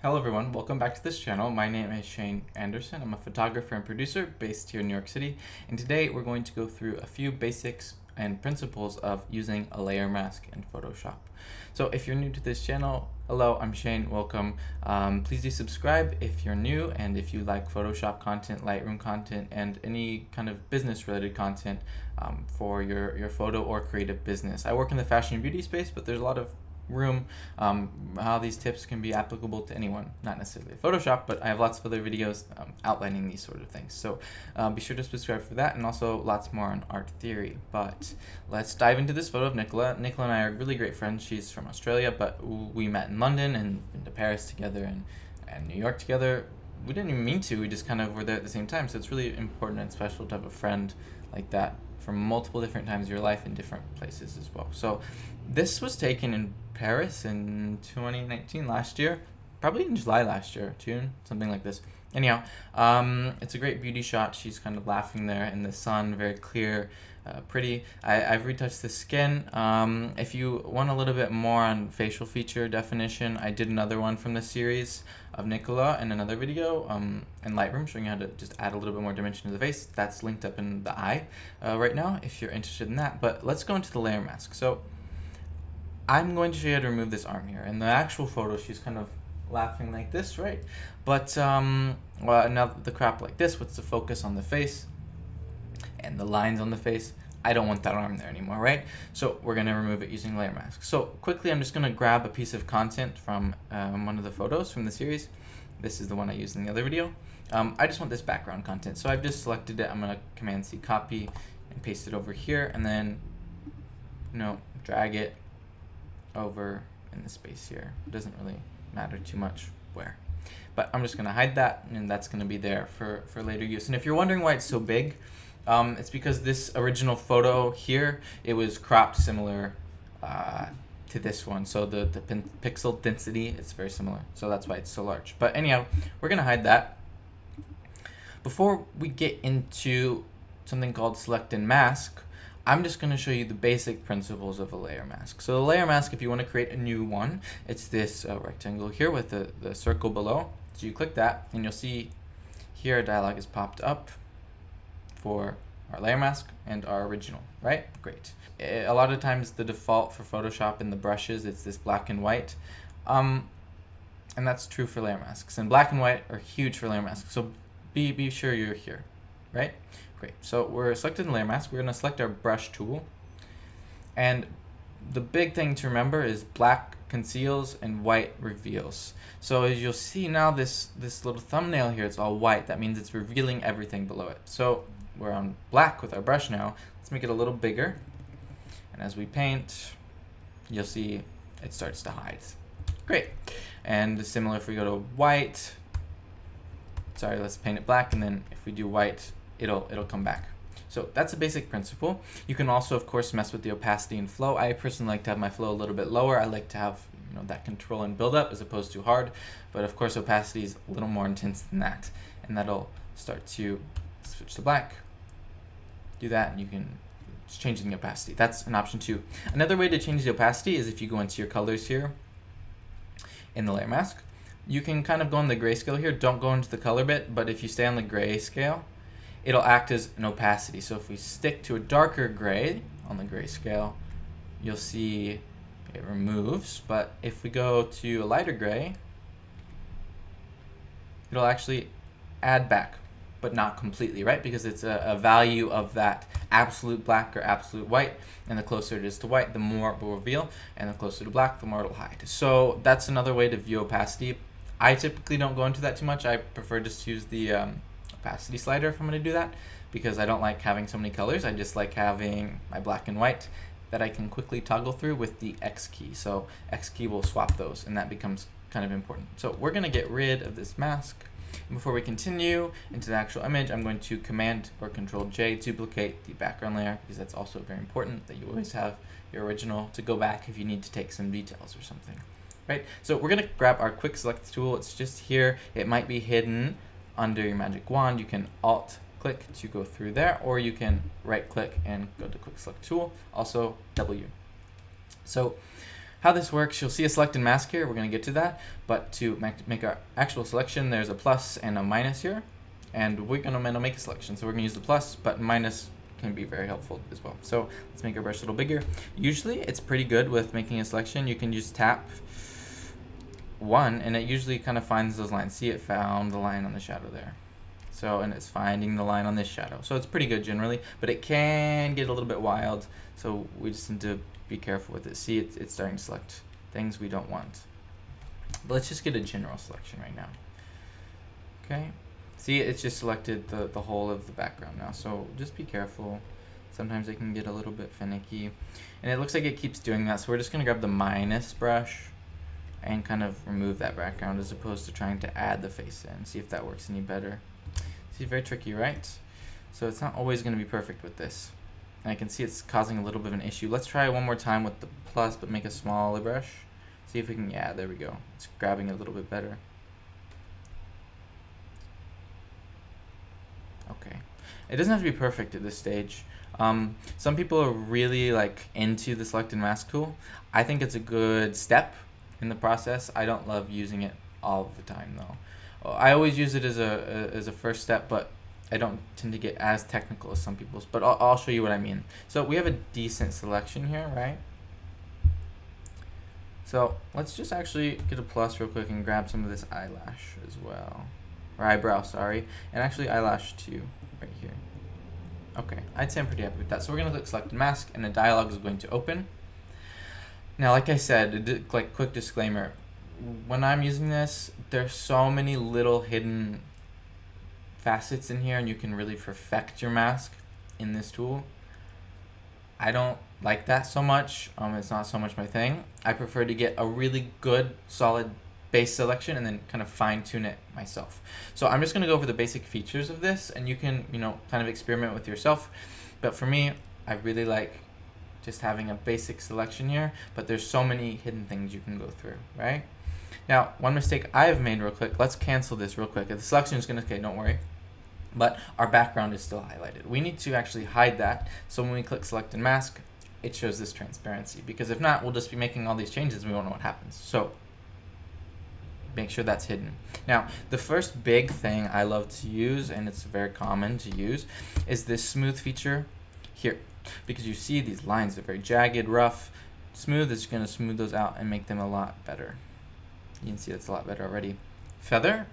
Hello everyone, welcome back to this channel. My name is Shane Anderson. I'm a photographer and producer based here in New York City, and today we're going to go through a few basics and principles of using a layer mask in Photoshop. So if you're new to this channel, hello, I'm Shane, welcome. Please do subscribe if you're new, and if you like Photoshop content, Lightroom content, and any kind of business related content for your photo or creative business. I work in the fashion and beauty space, but there's a lot of room how these tips can be applicable to anyone, not necessarily Photoshop, but I have lots of other videos outlining these sort of things. So be sure to subscribe for that, and also lots more on art theory. But let's dive into this photo of Nicola. Nicola and I are really great friends. She's from Australia, but we met in London and been to Paris together and New York together. We didn't even mean to, we just kind of were there at the same time. So it's really important and special to have a friend like that from multiple different times of your life in different places as well. So this was taken in Paris in 2019, last year, probably in July last year, June, something like this. Anyhow, it's a great beauty shot. She's kind of laughing there in the sun, very clear, pretty. I've retouched the skin. If you want a little bit more on facial feature definition, I did another one from the series of Nicola in another video in Lightroom, showing you how to just add a little bit more dimension to the face. That's linked up in the eye right now if you're interested in that. But let's go into the layer mask. So I'm going to show you how to remove this arm here. In the actual photo, she's kind of laughing like this, right? But well, now the crop like this, what's the focus on the face and the lines on the face? I don't want that arm there anymore, right? So we're gonna remove it using layer mask. So quickly, I'm just gonna grab a piece of content from one of the photos from the series. This is the one I used in the other video. I just want this background content, so I've just selected it. I'm gonna Command-C copy and paste it over here, and then drag it over in the space here. It doesn't really matter too much where, but I'm just gonna hide that, and that's gonna be there for later use. And if you're wondering why it's so big, it's because this original photo here, it was cropped similar to this one, so the pixel density, it's very similar, so that's why it's so large. But anyhow, we're gonna hide that. Before we get into something called select and mask, I'm just going to show you the basic principles of a layer mask. So the layer mask, if you want to create a new one, it's this rectangle here with the circle below. So you click that, and you'll see here a dialog is popped up for our layer mask and our original, right? Great. A lot of times the default for Photoshop in the brushes, it's this black and white. And that's true for layer masks. And black and white are huge for layer masks. So be sure you're here, right? Great, so we're selected in layer mask. We're going to select our brush tool, and the big thing to remember is black conceals and white reveals. So as you'll see now, this little thumbnail here, it's all white. That means it's revealing everything below it. So we're on black with our brush now. Let's make it a little bigger, and as we paint, you'll see it starts to hide. Great. And similar if we go to white, sorry, let's paint it black, and then if we do white, it'll come back. So that's a basic principle. You can also, of course, mess with the opacity and flow. I personally like to have my flow a little bit lower. I like to have that control and build up as opposed to hard. But of course, opacity is a little more intense than that, and that'll start to switch to black. Do that, and you can just change the opacity. That's an option too. Another way to change the opacity is if you go into your colors here in the layer mask. You can kind of go on the grayscale here. Don't go into the color bit, but if you stay on the grayscale, it'll act as an opacity. So if we stick to a darker gray on the grayscale, you'll see it removes. But if we go to a lighter gray, it'll actually add back, but not completely, right? Because it's a value of that absolute black or absolute white, and the closer it is to white, the more it will reveal, and the closer to black, the more it'll hide. So that's another way to view opacity. I typically don't go into that too much. I prefer just to use the opacity slider if I'm going to do that, because I don't like having so many colors. I just like having my black and white that I can quickly toggle through with the X key. So X key will swap those, and that becomes kind of important. So we're going to get rid of this mask. And before we continue into the actual image, I'm going to Command or Control J, duplicate the background layer, because that's also very important that you always have your original to go back if you need to take some details or something. Right? So we're going to grab our quick select tool. It's just here. It might be hidden under your magic wand. You can alt click to go through there, or you can right click and go to quick select tool, also W. So how this works, you'll see a select and mask here. We're going to get to that. But to make our actual selection, there's a plus and a minus here. And we're going to make a selection. So we're going to use the plus, but minus can be very helpful as well. So let's make our brush a little bigger. Usually it's pretty good with making a selection. You can just tap 1 and it usually kind of finds those lines. See, it found the line on the shadow there. So, and it's finding the line on this shadow. So it's pretty good generally, but it can get a little bit wild. So we just need to be careful with it. See, it's starting to select things we don't want. But let's just get a general selection right now. Okay. See, it's just selected the whole of the background now, so just be careful. Sometimes it can get a little bit finicky. And it looks like it keeps doing that, so we're just going to grab the minus brush and kind of remove that background as opposed to trying to add the face in. See if that works any better. See, very tricky, right? So it's not always going to be perfect with this. And I can see it's causing a little bit of an issue. Let's try one more time with the plus, but make a smaller brush. See if we can, yeah, there we go. It's grabbing it a little bit better. Okay, it doesn't have to be perfect at this stage. Some people are really like into the select and mask tool. I think it's a good step in the process. I don't love using it all the time though. I always use it as a first step, but I don't tend to get as technical as some people's. But I'll show you what I mean. So we have a decent selection here, right? So let's just actually get a plus real quick and grab some of this eyelash as well. Or eyebrow, sorry, and actually eyelash too, right here. Okay, I'd say I'm pretty happy with that. So we're gonna click select and mask, and the dialog is going to open. Now, like I said, like quick disclaimer, when I'm using this, there's so many little hidden facets in here, and you can really perfect your mask in this tool. I don't like that so much. It's not so much my thing. I prefer to get a really good, solid base selection and then kind of fine tune it myself. So I'm just going to go over the basic features of this, and you can, kind of experiment with yourself. But for me, I really like just having a basic selection here, but there's so many hidden things you can go through, right? Now, one mistake I've made real quick, let's cancel this real quick. The selection is going to, okay, don't worry. But our background is still highlighted. We need to actually hide that. So when we click select and mask, it shows this transparency, because if not, we'll just be making all these changes and we won't know what happens. So make sure that's hidden. Now, the first big thing I love to use, and it's very common to use, is this smooth feature here. Because you see these lines are very jagged, rough. Smooth is going to smooth those out and make them a lot better. You can see it's a lot better already. Feather,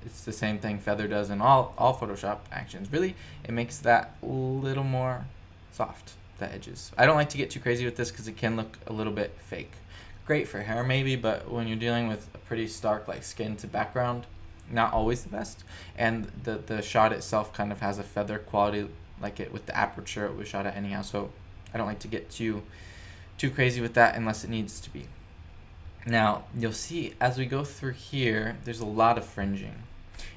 it's the same thing Feather does in all Photoshop actions. Really, it makes that a little more soft, the edges. I don't like to get too crazy with this because it can look a little bit fake. Great for hair maybe, but when you're dealing with a pretty stark like skin to background, not always the best. And the shot itself kind of has a feather quality, like it with the aperture it was shot at anyhow. So I don't like to get too crazy with that unless it needs to be. Now you'll see as we go through here, there's a lot of fringing.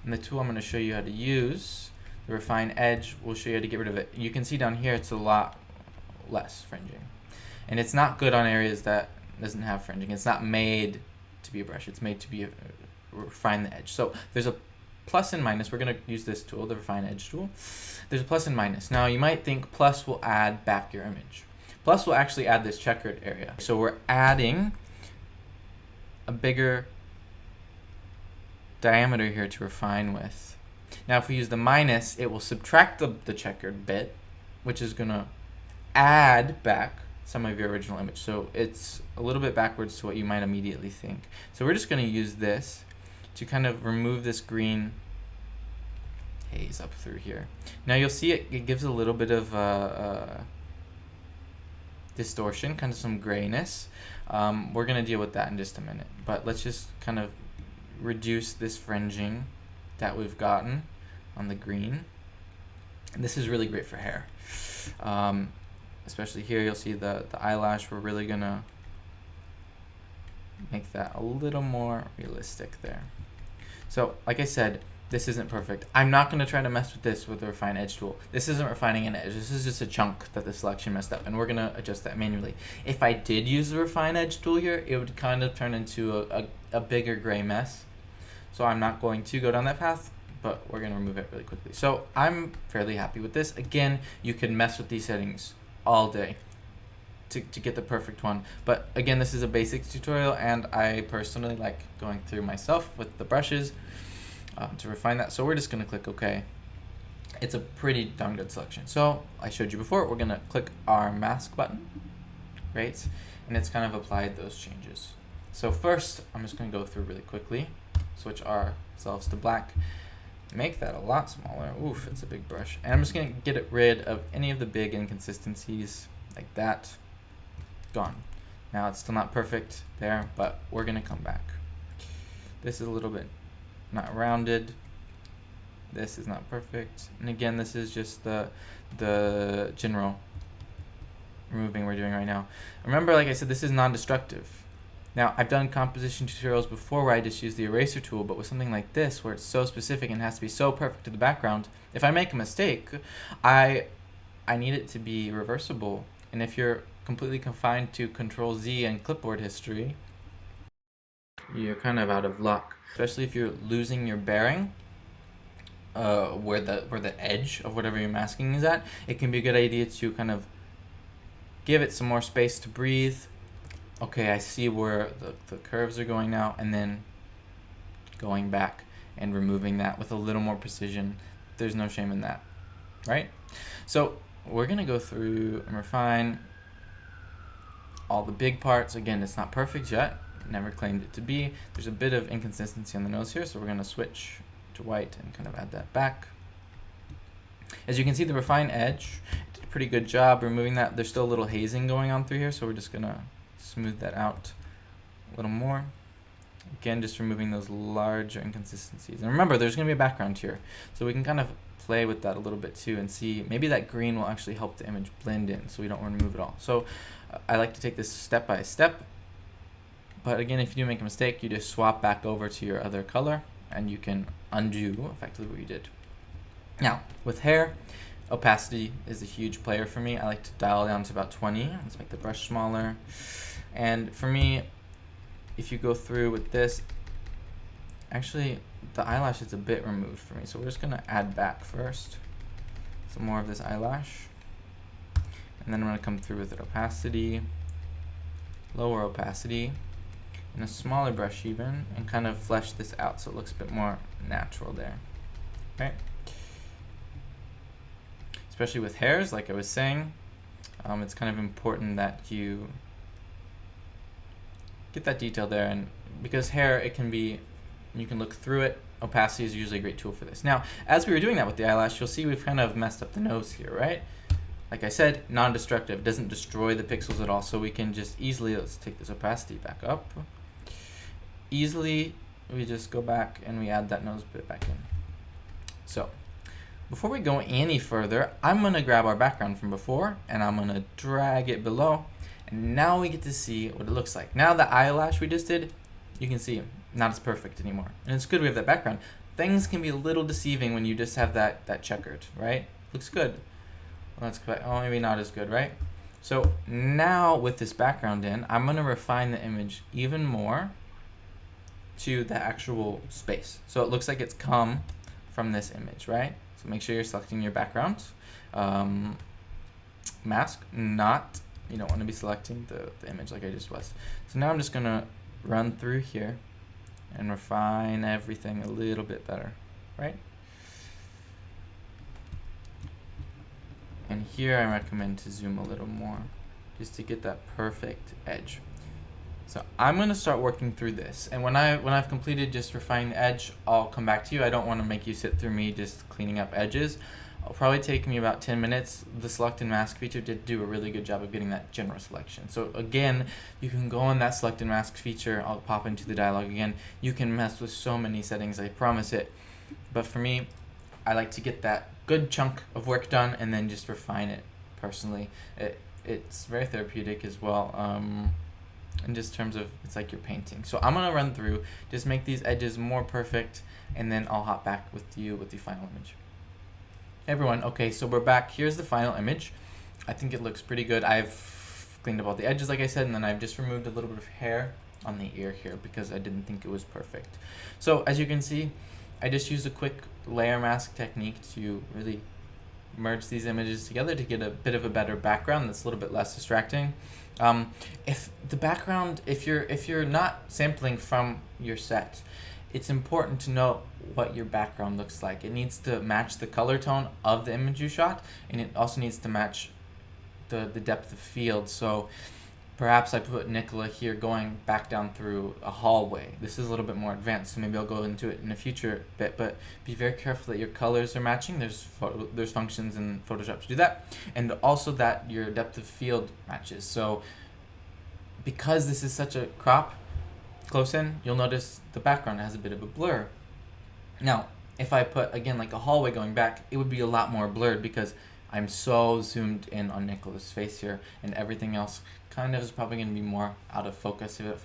And the tool I'm going to show you how to use, the refine edge, will show you how to get rid of it. You can see down here it's a lot less fringing, and it's not good on areas that doesn't have fringing. It's not made to be a brush. It's made to be refine the edge. So there's a plus and minus. We're going to use this tool, the refine edge tool. There's a plus and minus. Now you might think plus will add back your image. Plus will actually add this checkered area. So we're adding a bigger diameter here to refine with. Now if we use the minus, it will subtract the checkered bit, which is going to add back some of your original image. So it's a little bit backwards to what you might immediately think. So we're just going to use this to kind of remove this green haze up through here. Now you'll see it gives a little bit of distortion, kind of some grayness. We're going to deal with that in just a minute, but let's just kind of reduce this fringing that we've gotten on the green. And this is really great for hair. Especially here, you'll see the eyelash. We're really going to make that a little more realistic there. So, like I said, this isn't perfect. I'm not going to try to mess with this with the refine edge tool. This isn't refining an edge. This is just a chunk that the selection messed up, and we're going to adjust that manually. If I did use the refine edge tool here, it would kind of turn into a bigger gray mess. So I'm not going to go down that path, but we're going to remove it really quickly. So I'm fairly happy with this. Again, you can mess with these settings all day. to get the perfect one. But again, this is a basics tutorial, and I personally like going through myself with the brushes to refine that. So we're just gonna click OK. It's a pretty darn good selection. So I showed you before, we're gonna click our mask button, right? And it's kind of applied those changes. So first, I'm just gonna go through really quickly, switch ourselves to black, make that a lot smaller. Oof, it's a big brush. And I'm just gonna get rid of any of the big inconsistencies like that. Gone. Now it's still not perfect there, but we're gonna come back. This is a little bit not rounded. This is not perfect. And again, this is just the general removing we're doing right now. Remember, like I said, this is non-destructive. Now, I've done composition tutorials before where I just use the eraser tool, but with something like this, where it's so specific and has to be so perfect to the background, if I make a mistake, I need it to be reversible. And if you're completely confined to Control-Z and clipboard history, you're kind of out of luck. Especially if you're losing your bearing, where the edge of whatever you're masking is at, it can be a good idea to kind of give it some more space to breathe. Okay, I see where the curves are going now, and then going back and removing that with a little more precision. There's no shame in that, right? So we're gonna go through and refine all the big parts. Again, it's not perfect yet, never claimed it to be. There's a bit of inconsistency on the nose here, so we're gonna switch to white and kind of add that back. As you can see, the refine edge did a pretty good job removing that. There's still a little hazing going on through here, so we're just gonna smooth that out a little more. Again, just removing those larger inconsistencies. And remember, there's gonna be a background here, so we can kind of play with that a little bit too and see maybe that green will actually help the image blend in, so we don't want to remove it all. So I like to take this step by step, but again, if you do make a mistake, you just swap back over to your other color and you can undo effectively what you did. Now, with hair, opacity is a huge player for me. I like to dial down to about 20. Let's make the brush smaller. And for me, if you go through with this, actually the eyelash is a bit removed for me, so we're just gonna add back first some more of this eyelash, and then I'm gonna come through with opacity, lower opacity, and a smaller brush even, and kind of flesh this out so it looks a bit more natural there, right? Especially with hairs, like I was saying, it's kind of important that you get that detail there, and because hair, it can be, you can look through it. Opacity is usually a great tool for this. Now, as we were doing that with the eyelash, you'll see we've kind of messed up the nose here, right? Like I said, non-destructive, doesn't destroy the pixels at all, so we can just easily, let's take this opacity back up. Easily, we just go back and we add that nose bit back in. So, before we go any further, I'm gonna grab our background from before and I'm gonna drag it below, and now we get to see what it looks like. Now the eyelash we just did, you can see not as perfect anymore. And it's good we have that background. Things can be a little deceiving when you just have that checkered, right? Looks good. Well, let's go back. Oh, maybe not as good, right? So now with this background in, I'm gonna refine the image even more to the actual space. So it looks like it's come from this image, right? So make sure you're selecting your background. Mask, not, you don't want to be selecting the image like I just was. So now I'm just gonna run through here and refine everything a little bit better, right? And here I recommend to zoom a little more just to get that perfect edge. So I'm gonna start working through this, and when I've completed just refining the edge, I'll come back to you. I don't want to make you sit through me just cleaning up edges. It'll probably take me about 10 minutes. The select and mask feature did do a really good job of getting that general selection. So again, you can go on that select and mask feature. I'll pop into the dialog again. You can mess with so many settings, I promise it. But for me, I like to get that good chunk of work done and then just refine it personally. It's very therapeutic as well. In just terms of, it's like you're painting. So I'm gonna run through, just make these edges more perfect, and then I'll hop back with you with the final image. Hey everyone, okay, so we're back. Here's the final image. I think it looks pretty good. I've cleaned up all the edges, like I said, and then I've just removed a little bit of hair on the ear here because I didn't think it was perfect. So as you can see, I just used a quick layer mask technique to really merge these images together to get a bit of a better background that's a little bit less distracting. If the background, if you're not sampling from your set, it's important to know what your background looks like. It needs to match the color tone of the image you shot, and it also needs to match the depth of field. So perhaps I put Nicola here going back down through a hallway. This is a little bit more advanced, so maybe I'll go into it in a future bit, but be very careful that your colors are matching. There's functions in Photoshop to do that, and also that your depth of field matches. So because this is such a crop close in, you'll notice the background has a bit of a blur. Now, if I put, again, like a hallway going back, it would be a lot more blurred because I'm so zoomed in on Nicola's face here, and everything else kind of is probably going to be more out of focus if it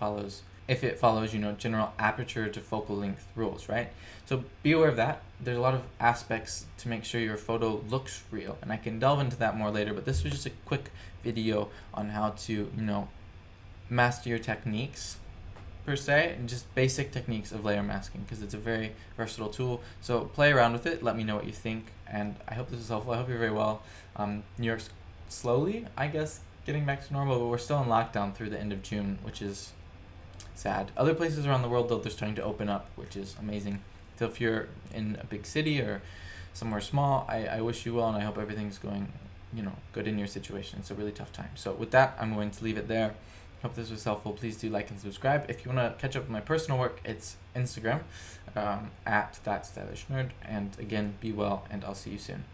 follows, general aperture to focal length rules, right? So be aware of that. There's a lot of aspects to make sure your photo looks real, and I can delve into that more later, but this was just a quick video on how to, master your techniques per se, and just basic techniques of layer masking, because it's a very versatile tool. So play around with it, let me know what you think, and I hope this is helpful. I hope you're very well. New York's slowly, I guess, getting back to normal, but we're still in lockdown through the end of June, which is sad. Other places around the world, though, they're starting to open up, which is amazing. So if you're in a big city or somewhere small, I wish you well, and I hope everything's going, good in your situation. It's a really tough time. So with that, I'm going to leave it there. Hope this was helpful. Please do like and subscribe. If you want to catch up with my personal work, it's Instagram, at thatstylishnerd. And again, be well, and I'll see you soon.